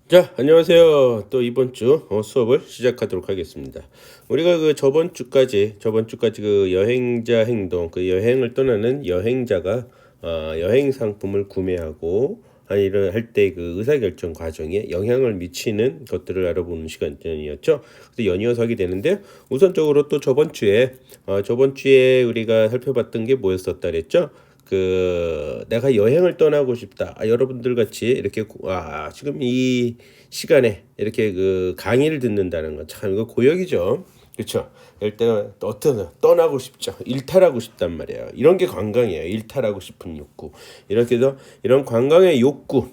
자, 안녕하세요. 또 이번 주 수업을 시작하도록 하겠습니다. 우리가 그 저번 주까지 그 여행자 행동, 그 여행을 떠나는 여행자가 여행 상품을 구매하고 아니를 할 때 그 의사결정 과정에 영향을 미치는 것들을 알아보는 시간이었죠. 그래서 연이어서 하게 되는데요. 우선적으로 또 저번 주에 우리가 살펴봤던 게 뭐였었다 그랬죠? 그 내가 여행을 떠나고 싶다. 여러분들 같이 이렇게 지금 이 시간에 이렇게 그 강의를 듣는다는 건 참 이거 고역이죠. 그렇죠? 일단 어떤 떠나고 싶죠. 일탈하고 싶단 말이에요. 이런 게 관광이에요. 일탈하고 싶은 욕구. 이렇게 해서 이런 관광의 욕구,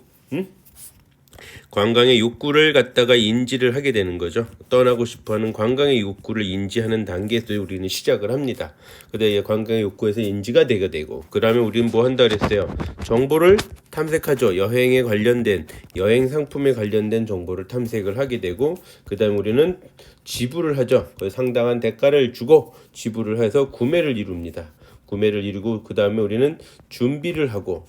관광의 욕구를 갖다가 인지를 하게 되는 거죠. 떠나고 싶어하는 관광의 욕구를 인지하는 단계에서 우리는 시작을 합니다. 근데 관광의 욕구에서 인지가 되게 되고, 그다음에 우리는 뭐 한다 그랬어요? 정보를 탐색하죠. 여행에 관련된 여행 상품에 관련된 정보를 탐색을 하게 되고, 그다음에 우리는 지불을 하죠. 상당한 대가를 주고 지불을 해서 구매를 이룹니다. 구매를 이루고 그다음에 우리는 준비를 하고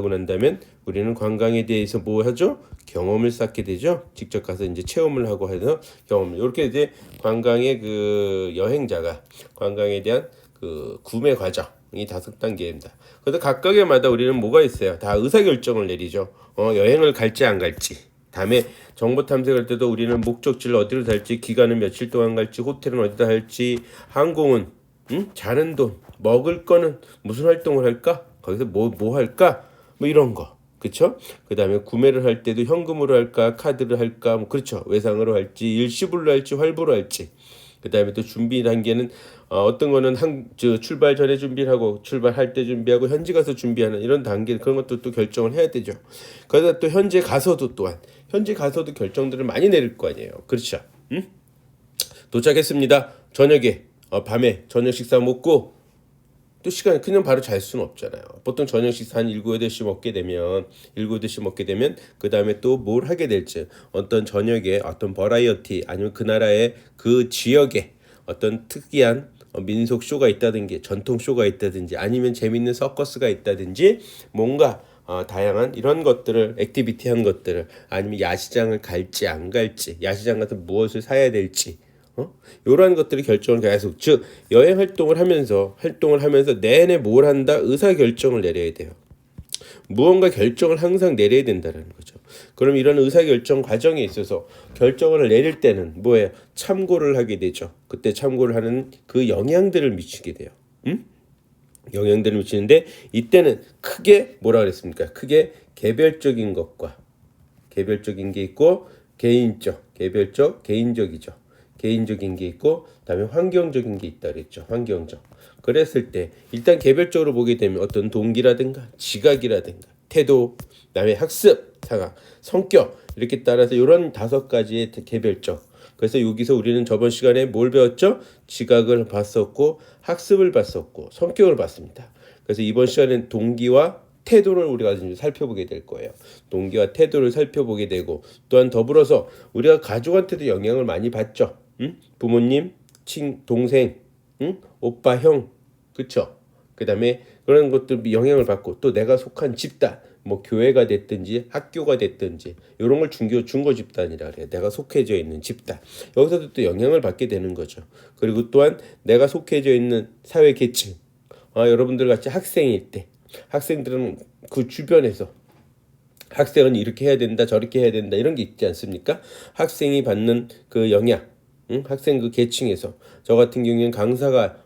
난 다음에 우리는 관광에 대해서 뭐 하죠? 경험을 쌓게 되죠. 직접 가서 이제 체험을 하고 해서 경험. 이렇게 이제 관광의 그 여행자가 관광에 대한 그 구매 과정이 5단계입니다. 그래서 각각에마다 우리는 뭐가 있어요? 다 의사결정을 내리죠. 여행을 갈지 안 갈지. 다음에 정보 탐색할 때도 우리는 목적지를 어디로 살지, 기간은 며칠 동안 갈지, 호텔은 어디다 할지, 항공은 자는 돈, 먹을 거는 무슨 활동을 할까? 거기서 뭐 할까? 뭐 이런 거. 그렇죠? 그다음에 구매를 할 때도 현금으로 할까, 카드로 할까? 뭐 그렇죠. 외상으로 할지, 일시불로 할지, 활부로 할지. 그다음에 또 준비 단계는 어떤 거는 출발 전에 준비를 하고 출발할 때 준비하고 현지 가서 준비하는 이런 단계 그런 것도 또 결정을 해야 되죠. 그러다 또 현지 가서도 결정들을 많이 내릴 거 아니에요. 그렇죠? 도착했습니다. 저녁에 밤에 저녁 식사 먹고 또 시간 그냥 바로 잘 수는 없잖아요. 보통 저녁 식사 한 7, 8시 먹게 되면 그 다음에 또 뭘 하게 될지 어떤 저녁에 어떤 버라이어티 아니면 그 나라의 그 지역에 어떤 특이한 민속 쇼가 있다든지 전통 쇼가 있다든지 아니면 재밌는 서커스가 있다든지 뭔가 다양한 이런 것들을 액티비티한 것들을 아니면 야시장을 갈지 안 갈지 야시장 가서 무엇을 사야 될지 이러한 것들이 결정을 계속 즉 여행 활동을 하면서 내내 뭘 한다 의사 결정을 내려야 돼요. 무언가 결정을 항상 내려야 된다는 거죠. 그럼 이런 의사 결정 과정에 있어서 결정을 내릴 때는 뭐예요? 참고를 하게 되죠. 그때 참고를 하는 그 영향들을 미치게 돼요. 영향들을 미치는데 이때는 크게 뭐라 그랬습니까? 크게 개별적인 게 있고 개인적이죠. 개인적인 게 있고 그다음에 환경적인 게 있다 그랬죠. 환경적. 그랬을 때 일단 개별적으로 보게 되면 어떤 동기라든가 지각이라든가 태도, 그다음에 학습 상황, 성격 이렇게 따라서 이런 5가지의 개별적. 그래서 여기서 우리는 저번 시간에 뭘 배웠죠? 지각을 봤었고 학습을 봤었고 성격을 봤습니다. 그래서 이번 시간엔 동기와 태도를 우리가 좀 살펴보게 될 거예요. 동기와 태도를 살펴보게 되고 또한 더불어서 우리가 가족한테도 영향을 많이 받죠. 부모님, 동생, 오빠, 형, 그쵸? 그다음에 그런 것들 영향을 받고 또 내가 속한 집단, 뭐 교회가 됐든지 학교가 됐든지 이런 걸 중고 집단이라 그래요. 내가 속해져 있는 집단. 여기서도 또 영향을 받게 되는 거죠. 그리고 또한 내가 속해져 있는 사회 계층. 여러분들 같이 학생일 때 학생들은 그 주변에서 학생은 이렇게 해야 된다 저렇게 해야 된다 이런 게 있지 않습니까? 학생이 받는 그 영향 학생 그 계층에서 저 같은 경우에는 강사가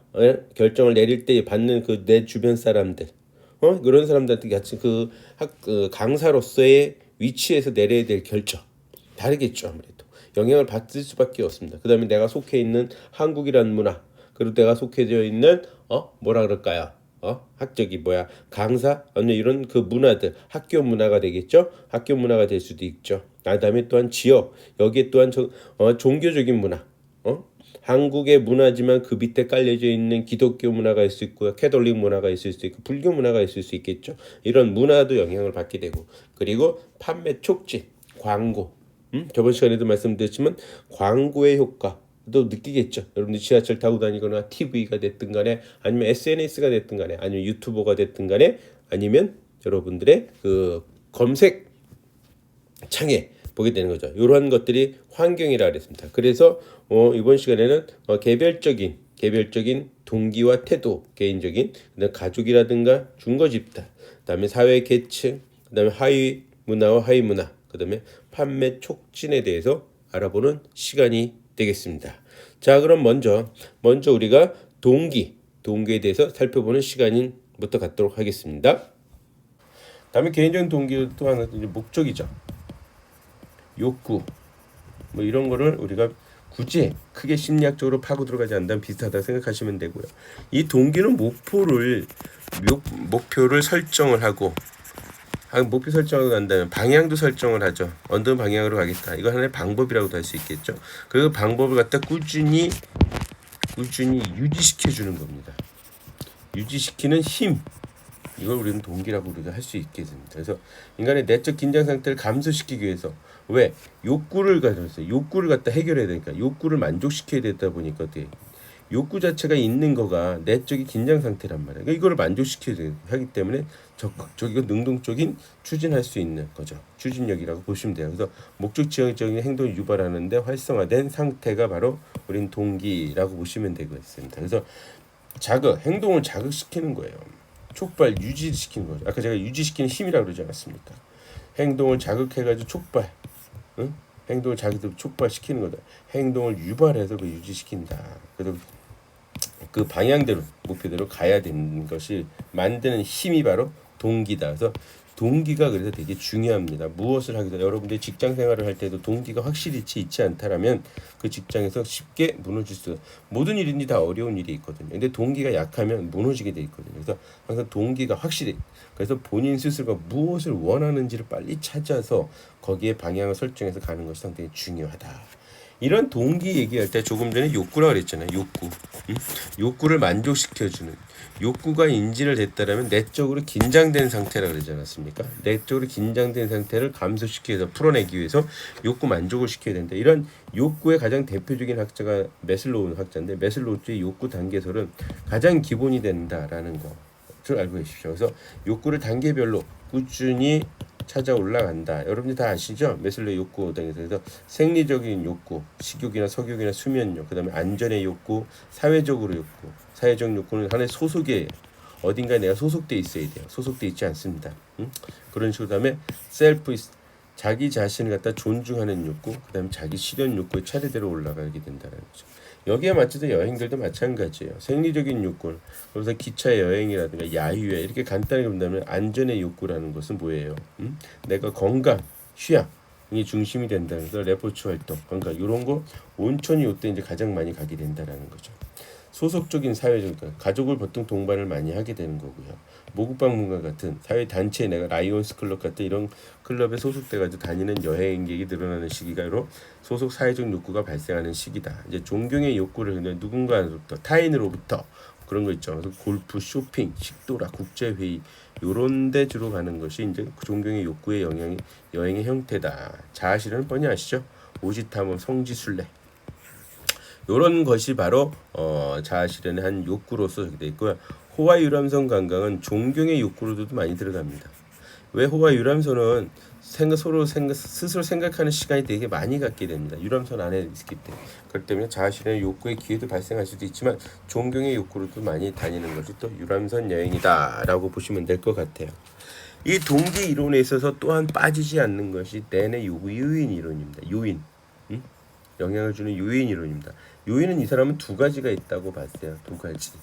결정을 내릴 때 받는 그 내 주변 사람들 그런 사람들한테 같이 그 강사로서의 위치에서 내려야 될 결정 다르겠죠. 아무래도 영향을 받을 수밖에 없습니다. 그 다음에 내가 속해 있는 한국이라는 문화 그리고 내가 속해져 있는 뭐라 그럴까요? 학적이 뭐야 강사 아니 이런 그 문화들 학교 문화가 되겠죠. 학교 문화가 될 수도 있죠. 그다음에 또한 지역 여기에 또한 종교적인 문화 한국의 문화지만 그 밑에 깔려져 있는 기독교 문화가 있을 수 있고요. 캐톨릭 문화가 있을 수 있고 불교 문화가 있을 수 있겠죠. 이런 문화도 영향을 받게 되고 그리고 판매 촉진 광고 저번 시간에도 말씀드렸지만 광고의 효과 또 느끼겠죠. 여러분들 지하철 타고 다니거나 TV가 됐든 간에 아니면 SNS가 됐든 간에 아니면 유튜버가 됐든 간에 아니면 여러분들의 그 검색 창에 보게 되는 거죠. 이러한 것들이 환경이라 그랬습니다. 그래서 이번 시간에는 개별적인 동기와 태도, 개인적인 그다음 가족이라든가 중거 집단, 그다음에 사회 계층, 그다음에 하위 문화와 하위 문화, 그다음에 판매 촉진에 대해서 알아보는 시간이 되겠습니다. 자, 그럼 먼저 우리가 동기에 대해서 살펴보는 시간부터 갖도록 하겠습니다. 다음에 개인적인 동기 또 하나 이제 목적이죠. 욕구 뭐 이런 거를 우리가 굳이 크게 심리학적으로 파고 들어가지 않는다면 비슷하다고 생각하시면 되고요. 이 동기는 목표를 설정을 하고 목표 설정을 한다면 방향도 설정을 하죠. 어느 방향으로 가겠다. 이거 하나의 방법이라고도 할 수 있겠죠. 그 방법을 갖다 꾸준히 유지시켜 주는 겁니다. 유지시키는 힘. 이걸 우리는 동기라고 우리가 할 수 있게 됩니다. 그래서 인간의 내적 긴장 상태를 감소시키기 위해서 왜 욕구를 가져서 욕구를 갖다 해결해야 되니까 욕구를 만족시켜야 되다 보니까 욕구 자체가 있는 거가 내적인 긴장 상태란 말이에요. 그러니까 이거를 만족시켜야 하기 때문에 적극적이고 능동적인 추진할 수 있는 거죠. 추진력이라고 보시면 돼요. 그래서 목적 지향적인 행동을 유발하는데 활성화된 상태가 바로 우린 동기라고 보시면 되겠습니다. 그래서 행동을 자극시키는 거예요. 촉발, 유지시키는 거죠. 아까 제가 유지시키는 힘이라고 그러지 않았습니까? 행동을 자극해가지고 촉발, 행동을 촉발시키는 거다. 행동을 유발해서 유지시킨다. 그래서 그 방향대로 목표대로 가야 되는 것이 만드는 힘이 바로 동기다. 그래서 동기가 그래서 되게 중요합니다. 무엇을 하기도 여러분들이 직장 생활을 할 때도 동기가 확실히 있지 않다라면 그 직장에서 쉽게 무너질 수 모든 일인지 다 어려운 일이 있거든요. 근데 동기가 약하면 무너지게 돼 있거든요. 그래서 항상 동기가 확실히 그래서 본인 스스로가 무엇을 원하는지를 빨리 찾아서 거기에 방향을 설정해서 가는 것이 상당히 중요하다. 이런 동기 얘기할 때 조금 전에 욕구라고 그랬잖아요. 욕구를 만족시켜주는 욕구가 인지를 됐다라면 내적으로 긴장된 상태라 그러지 않았습니까? 내적으로 긴장된 상태를 감소시켜서 풀어내기 위해서 욕구 만족을 시켜야 된다. 이런 욕구의 가장 대표적인 학자가 매슬로우 학자인데 매슬로우의 욕구 단계설은 가장 기본이 된다라는 것을 알고 계십시오. 그래서 욕구를 단계별로 꾸준히 찾아 올라간다. 여러분들 다 아시죠? 매슬로우 욕구 단계에서 생리적인 욕구, 식욕이나 석욕이나 수면욕, 그다음에 안전의 욕구, 사회적 욕구는 하나의 소속이에요. 어딘가에 내가 소속돼 있어야 돼요. 소속돼 있지 않습니다. 그런 식으로 그다음에 셀프 자기 자신을 갖다 존중하는 욕구, 그다음에 자기 실현 욕구의 차례대로 올라가게 된다는 거죠. 여기에 맞춰서 여행들도 마찬가지예요. 생리적인 욕구, 그래서 기차 여행이라든가 야유회 이렇게 간단하게 본다면 안전의 욕구라는 것은 뭐예요? 내가 건강, 휴양이 중심이 된다는 거, 레포츠 활동, 건강 이런 거 온천이 이때 이제 가장 많이 가게 된다는 거죠. 소속적인 사회적 가족을 보통 동반을 많이 하게 되는 거고요. 모국방문과 같은 사회 단체에 내가 라이온스 클럽 같은 이런 클럽에 소속돼가지고 다니는 여행객이 늘어나는 시기가 바로 소속 사회적 욕구가 발생하는 시기다. 이제 존경의 욕구를 누군가로부터 타인으로부터 그런 거 있죠. 그래서 골프, 쇼핑, 식도락, 국제회의 요런 데 주로 가는 것이 이제 존경의 욕구의 여행의 형태다. 자아실현은 뻔히 아시죠? 오지탐험, 성지순례. 이런 것이 바로 자아실현의 한 욕구로서 되어 있고요. 호화 유람선 관광은 존경의 욕구로도 많이 들어갑니다. 왜 호화 유람선은 스스로 생각하는 시간이 되게 많이 갖게 됩니다. 유람선 안에 있기 때문에. 그렇기 때문에 자아실현의 욕구의 기회도 발생할 수도 있지만 존경의 욕구로도 많이 다니는 것이 또 유람선 여행이다라고 보시면 될 것 같아요. 이 동기 이론에 있어서 또한 빠지지 않는 것이 댄의 요인 이론입니다. 영향을 주는 요인 이론입니다. 요인은 이 사람은 두 가지가 있다고 봤어요. 두 가지.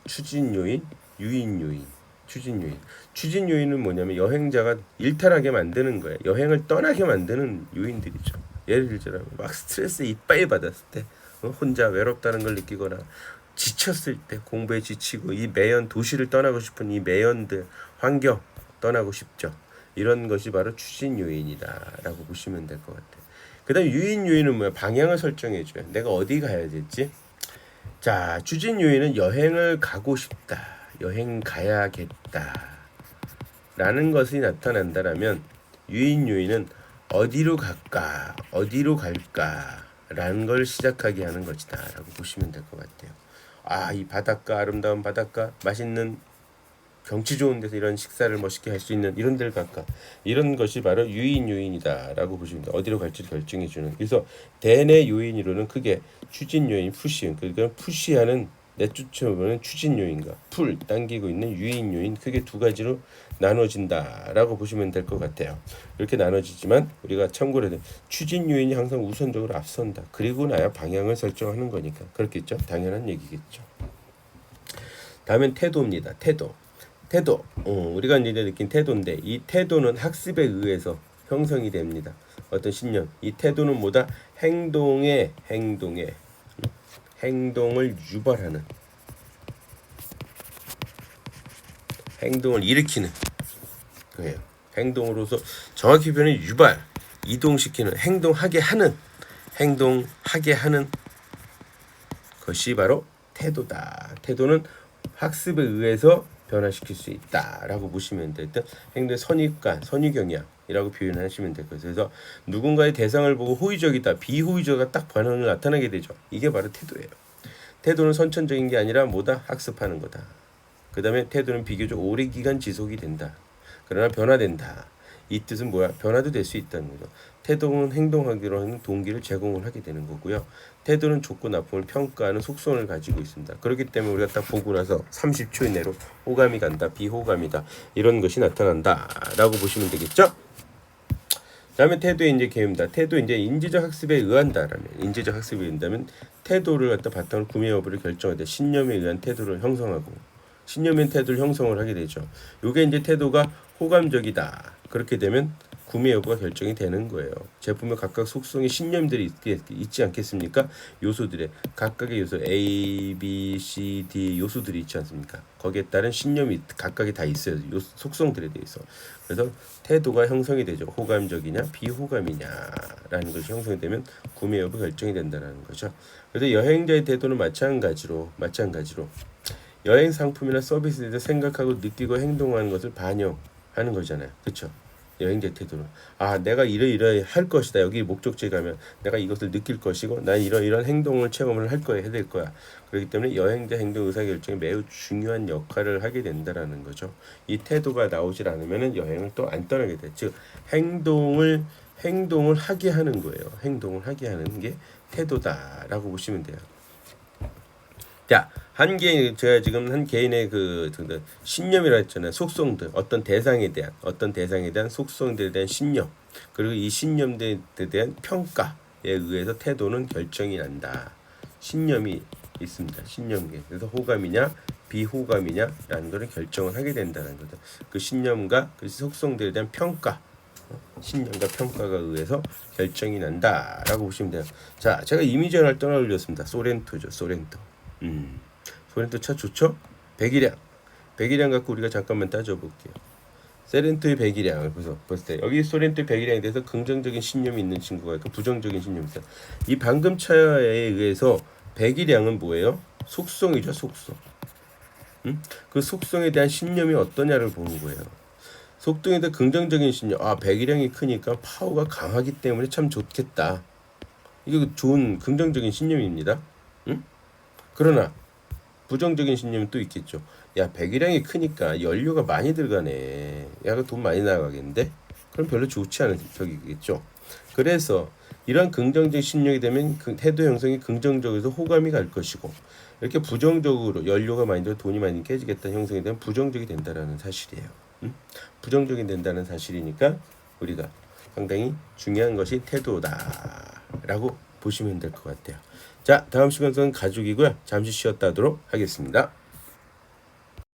추진 요인, 유인 요인. 추진 요인은 뭐냐면 여행자가 일탈하게 만드는 거예요. 여행을 떠나게 만드는 요인들이죠. 예를 들자면 막 스트레스 이빨 받았을 때 혼자 외롭다는 걸 느끼거나 지쳤을 때 공부에 지치고 이 매연 도시를 떠나고 싶은 이 매연들 환경 떠나고 싶죠. 이런 것이 바로 추진 요인이다라고 보시면 될 것 같아요. 그 다음 유인 요인은 뭐야? 방향을 설정해줘요. 내가 어디 가야 될지. 자, 추진 요인은 여행을 가고 싶다. 여행 가야겠다. 라는 것이 나타난다라면 유인 요인은 어디로 갈까? 어디로 갈까? 라는 걸 시작하게 하는 것이다. 라고 보시면 될 것 같아요. 이 바닷가, 아름다운 바닷가, 맛있는 경치 좋은 데서 이런 식사를 멋있게 할 수 있는 이런 데를 갈까? 이런 것이 바로 유인 요인이다라고 보시면 됩니다. 어디로 갈지를 결정해 주는. 그래서 대내 요인으로는 크게 추진 요인, 푸시. 그러니까 푸시하는 내쫓아보는 추진 요인과 풀 당기고 있는 유인 요인 크게 두 가지로 나눠진다라고 보시면 될 것 같아요. 이렇게 나눠지지만 우리가 참고로 해야 돼. 추진 요인이 항상 우선적으로 앞선다. 그리고 나야 방향을 설정하는 거니까 그렇겠죠. 당연한 얘기겠죠. 다음엔 태도입니다. 태도. 우리가 이제 느낀 태도인데 이 태도는 학습에 의해서 형성이 됩니다. 어떤 신념. 이 태도는 뭐다? 행동을 유발하는, 행동을 일으키는 거예요. 행동으로서 정확히 표현은 유발, 이동시키는, 행동하게 하는 것이 바로 태도다. 태도는 학습에 의해서 변화시킬 수 있다라고 보시면 돼요. 일단 행동의 선입관, 선유경향이라고 표현하시면 될 거예요. 그래서 누군가의 대상을 보고 호의적이다, 비호의적이다 딱 반응을 나타나게 되죠. 이게 바로 태도예요. 태도는 선천적인 게 아니라 뭐다? 학습하는 거다. 그 다음에 태도는 비교적 오래 기간 지속이 된다. 그러나 변화된다. 이 뜻은 뭐야? 변화도 될 수 있다는 거죠. 태도는 행동하기로 하는 동기를 제공을 하게 되는 거고요. 태도는 좋고 나쁨을 평가하는 속성을 가지고 있습니다. 그렇기 때문에 우리가 딱 보고 나서 30초 이내로 호감이 간다, 비호감이다 이런 것이 나타난다라고 보시면 되겠죠. 다음에 태도의 이제 개요입니다. 태도 이제 인지적 학습에 의한다라면, 인지적 학습에 의한다면 태도를 갖다 바탕으로 구매 여부를 결정할 때 신념에 의한 태도를 형성하고, 신념의 태도를 형성을 하게 되죠. 이게 이제 태도가 호감적이다. 그렇게 되면 구매 여부가 결정이 되는 거예요. 제품의 각각 속성의 신념들이 있지 않겠습니까? 요소들의 각각의 요소 A, B, C, D 요소들이 있지 않습니까? 거기에 따른 신념이 각각이 다 있어요. 속성들에 대해서. 그래서 태도가 형성이 되죠. 호감적이냐 비호감이냐라는 것이 형성이 되면 구매 여부 결정이 된다는 거죠. 그래서 여행자의 태도는 마찬가지로 여행 상품이나 서비스에 대해서 생각하고 느끼고 행동하는 것을 반영하는 거잖아요. 그렇죠? 여행자 태도는 내가 이러이러 할 것이다. 여기 목적지에 가면 내가 이것을 느낄 것이고 난 이런 행동을 체험을 할 거야, 해야 될 거야. 그렇기 때문에 여행자 행동 의사결정에 매우 중요한 역할을 하게 된다라는 거죠. 이 태도가 나오질 않으면 여행을 또 안 떠나게 돼. 즉 행동을 하게 하는 거예요. 행동을 하게 하는 게 태도다라고 보시면 돼요. 자, 제가 지금 한 개인의 그 신념이라 했잖아요. 속성들, 어떤 대상에 대한 속성들에 대한 신념, 그리고 이 신념들에 대한 평가에 의해서 태도는 결정이 난다. 신념이 있습니다. 신념계. 그래서 호감이냐 비호감이냐라는 것을 결정을 하게 된다는 거죠. 그 신념과 그 속성들에 대한 평가, 신념과 평가가 의해서 결정이 난다라고 보시면 돼요. 자, 제가 이미지언 활동을 올렸습니다. 소렌토죠, 소렌토. 소렌토 차 좋죠? 백일량 갖고 우리가 잠깐만 따져볼게요. 소렌토의 백일량을 봤을 때 여기 소렌토의 백일량에 대해서 긍정적인 신념이 있는 친구가 있고 부정적인 신념이 있어요. 이 방금 차에 의해서 백일량은 뭐예요? 속성이죠, 속성. 그 속성에 대한 신념이 어떠냐를 보는 거예요. 속성에 대한 긍정적인 신념. 백일량이 크니까 파워가 강하기 때문에 참 좋겠다. 이게 좋은 긍정적인 신념입니다. 그러나 부정적인 신념은 또 있겠죠. 배기량이 크니까 연료가 많이 들어가네. 돈 많이 나가겠는데? 그럼 별로 좋지 않은 적이겠죠. 그래서 이런 긍정적인 신념이 되면 태도 형성이 긍정적에서 호감이 갈 것이고, 이렇게 부정적으로 연료가 많이 들어 돈이 많이 깨지겠다는 형성이 되면 부정적이 된다는 사실이에요. 부정적이 된다는 사실이니까 우리가 상당히 중요한 것이 태도다라고 보시면 될 것 같아요. 자, 다음 시간은 가족이고요. 잠시 쉬었다 하도록 하겠습니다.